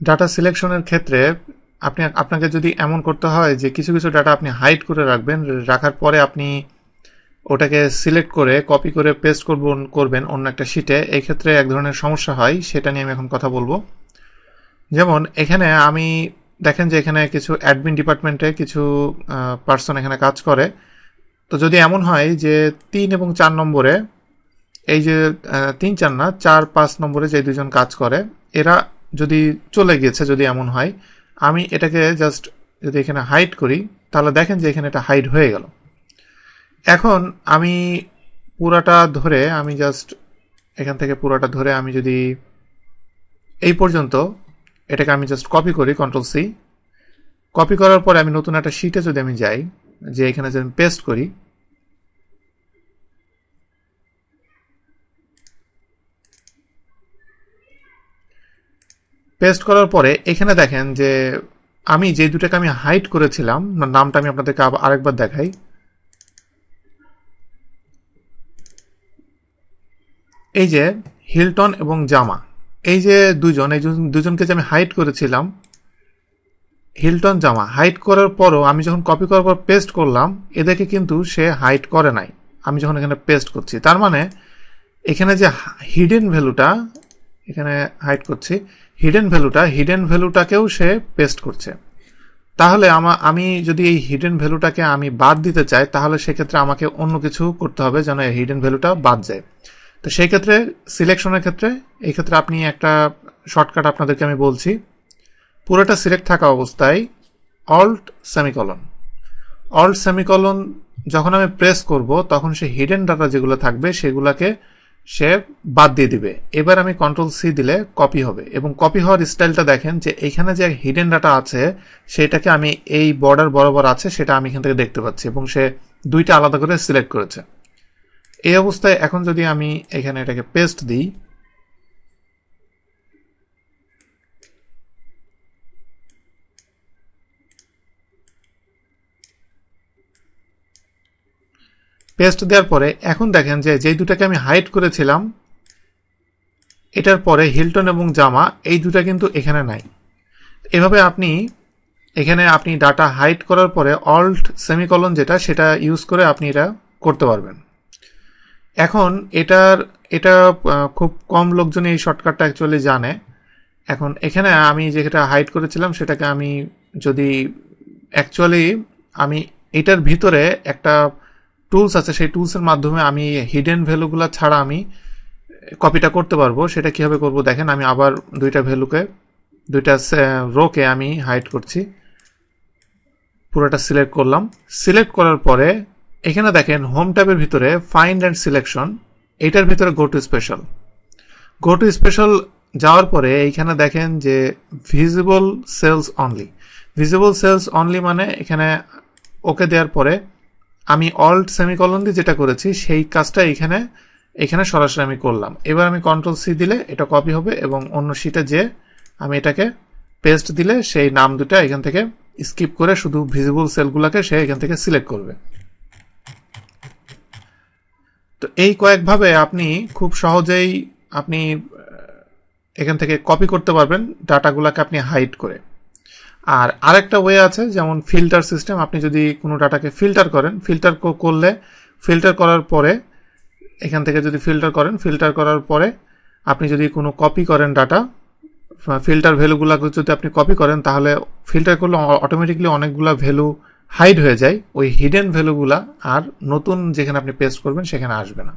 Data সিলেকশনের ক্ষেত্রে আপনাকে যদি এমন করতে হয় যে কিছু কিছু ডাটা আপনি হাইড করে রাখবেন, রাখার পরে আপনি ওটাকে সিলেক্ট করে কপি করে পেস্ট করবেন অন্য একটা শিটে, এই ক্ষেত্রে এক ধরনের সমস্যা হয়, সেটা নিয়ে আমি এখন কথা বলবো। যেমন এখানে আমি দেখেন যে এখানে কিছু অ্যাডমিন ডিপার্টমেন্টে কিছু পার্সন এখানে কাজ করে। তো যদি এমন হয় যে 3 এবং 4 নম্বরে, এই যে 3, 4 না 4, 5 নম্বরে যে দুজন কাজ করে, এরা যদি চলে গিয়েছে, যদি এমন হয়, আমি এটাকে জাস্ট যদি এখানে হাইড করি, তাহলে দেখেন যে এখানে এটা হাইড হয়ে গেল। এখন আমি পুরাটা ধরে, আমি জাস্ট এখান থেকে পুরাটা ধরে আমি যদি এই পর্যন্ত এটাকে আমি জাস্ট কপি করি, Ctrl+C, কপি করার পরে আমি নতুন একটা শিটে যদি আমি যাই, যে এখানে যদি আমি পেস্ট করি, পেস্ট করার পরে এখানে দেখেন যে আমি যে দুটাকে আমি হাইড করেছিলাম, নামটা আমি আপনাদেরকে আরেকবার দেখাই। এই যে হিলটন এবং জামা, এই যে দুজনকে যে আমি হাইড করেছিলাম, হিলটন জামা, হাইড করার পরও আমি যখন কপি করার পর পেস্ট করলাম, এদেরকে কিন্তু সে হাইড করে নাই আমি যখন এখানে পেস্ট করছি। তার মানে এখানে যে হিডেন ভ্যালুটা, এখানে হাইড করছি, হিডেন ভ্যালুটাকেও সে পেস্ট করছে। তাহলে আমি যদি এই হিডেন ভ্যালুটাকে আমি বাদ দিতে চাই, তাহলে সেক্ষেত্রে আমাকে অন্য কিছু করতে হবে যেন এই হিডেন ভ্যালুটা বাদ যায়। তো সেই ক্ষেত্রে সিলেকশনের ক্ষেত্রে, এই ক্ষেত্রে আপনি একটা শর্টকাট আপনাদেরকে আমি বলছি। পুরোটা সিলেক্ট থাকা অবস্থায় অল্ট সেমিকলন যখন আমি প্রেস করব, তখন সে হিডেন ডাটা যেগুলো থাকবে সেগুলোকে সে বাদ দিয়ে দিবে। এবার আমি Ctrl+C দিলে কপি হবে, এবং কপি হওয়ার স্টাইলটা দেখেন যে এইখানে যে হিডেন ডাটা আছে সেটাকে আমি এই বর্ডার বরাবর আছে সেটা আমি এখান থেকে দেখতে পাচ্ছি, এবং সে দুইটা আলাদা করে সিলেক্ট করেছে। এই অবস্থায় এখন যদি আমি এখানে এটাকে পেস্ট দিই, পেস্ট দেওয়ার পরে এখন দেখেন যে যেই দুটাকে আমি হাইড করেছিলাম, এটার পরে হিলটন এবং জামা, এই দুটা কিন্তু এখানে নাই। এভাবে এখানে আপনি ডাটা হাইড করার পরে অল্ট সেমিকলন যেটা, সেটা ইউজ করে আপনি এটা করতে পারবেন। এখন এটা খুব কম লোকজন এই শর্টকাটটা অ্যাকচুয়ালি জানে। এখন এখানে আমি যেটা হাইড করেছিলাম সেটাকে আমি যদি অ্যাকচুয়ালি আমি এটার ভিতরে একটা টুলস আছে, সেই টুলসের মাধ্যমে আমি হিডেন ভ্যালুগুলো ছাড়া আমি কপিটা করতে পারবো। সেটা কিভাবে করব দেখেন, আমি আবার দুইটা রোকে আমি হাইড করছি, পুরোটা সিলেক্ট করলাম। সিলেক্ট করার পরে এখানে দেখেন হোম ট্যাবের ভিতরে ফাইন্ড অ্যান্ড সিলেকশন, এটার ভিতরে গো টু স্পেশাল যাওয়ার পরে এইখানে দেখেন যে ভিজিবল সেলস অনলি মানে এখানে ওকে দেওয়ার পরে আমি অল্ট সেমিকলন দিয়ে যেটা করেছি সেই কাজটা এখানে সরাসরি আমি করলাম। এবার আমি Ctrl+C দিলে এটা কপি হবে, এবং অন্য শিটে যে আমি এটাকে পেস্ট দিলে সেই নাম দুটা এখান থেকে স্কিপ করে শুধু ভিজিবল সেলগুলোকে সে এখান থেকে সিলেক্ট করবে। তো এই কয়েকভাবে আপনি খুব সহজেই আপনি এখান থেকে কপি করতে পারবেন ডাটাগুলোকে আপনি হাইড করে। আর আরেকটা ওয়ে আছে, যেমন ফিল্টার সিস্টেম। আপনি যদি কোনো ডাটাকে ফিল্টার করলে ফিল্টার করার পরে এখান থেকে যদি ফিল্টার করার পরে আপনি যদি কোনো কপি করেন ডাটা, ফিল্টার ভ্যালুগুলোকে যদি আপনি কপি করেন, তাহলে ফিল্টার করলে অটোমেটিকলি অনেকগুলা ভ্যালু হাইড হয়ে যায়, ওই হিডেন ভ্যালুগুলা আর নতুন যেখানে আপনি পেস্ট করবেন সেখানে আসবে না।